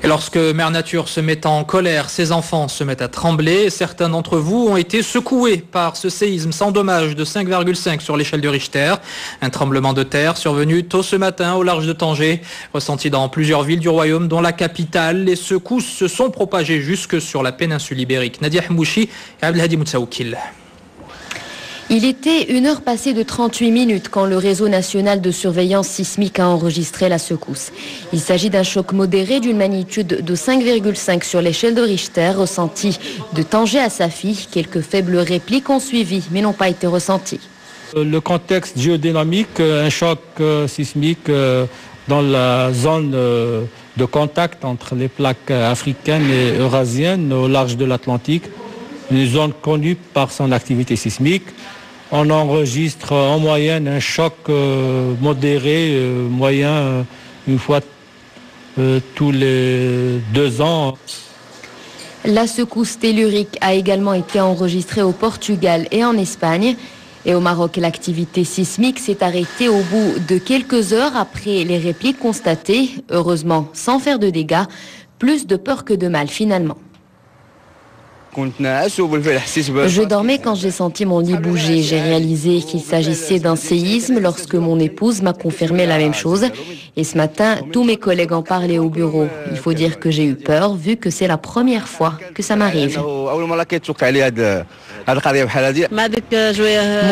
Et lorsque Mère Nature se met en colère, ses enfants se mettent à trembler. Certains d'entre vous ont été secoués par ce séisme sans dommage de 5,5 sur l'échelle de Richter. Un tremblement de terre survenu tôt ce matin au large de Tanger, ressenti dans plusieurs villes du royaume, dont la capitale. Les secousses se sont propagées jusque sur la péninsule ibérique. Nadia Hamouchi et Abdelhadi Moutsaoukil. Il était 1 heure passée de 38 minutes quand le réseau national de surveillance sismique a enregistré la secousse. Il s'agit d'un choc modéré d'une magnitude de 5,5 sur l'échelle de Richter, ressenti de Tanger à Safi. Quelques faibles répliques ont suivi, mais n'ont pas été ressenties. Le contexte géodynamique, un choc sismique dans la zone de contact entre les plaques africaines et eurasiennes au large de l'Atlantique, une zone connue par son activité sismique. On enregistre en moyenne un choc modéré, moyen, une fois tous les 2 ans. La secousse tellurique a également été enregistrée au Portugal et en Espagne. Et au Maroc, l'activité sismique s'est arrêtée au bout de quelques heures après les répliques constatées, heureusement sans faire de dégâts. Plus de peur que de mal finalement. Je dormais quand j'ai senti mon lit bouger. J'ai réalisé qu'il s'agissait d'un séisme lorsque mon épouse m'a confirmé la même chose. Et ce matin, tous mes collègues en parlaient au bureau. Il faut dire que j'ai eu peur vu que c'est la première fois que ça m'arrive. Mon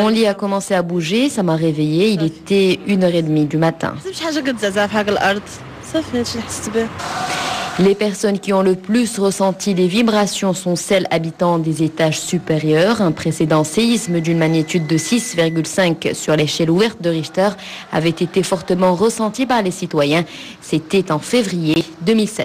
lit a commencé à bouger, ça m'a réveillée. Il était 1h30 du matin. Les personnes qui ont le plus ressenti les vibrations sont celles habitant des étages supérieurs. Un précédent séisme d'une magnitude de 6,5 sur l'échelle ouverte de Richter avait été fortement ressenti par les citoyens. C'était en février 2007.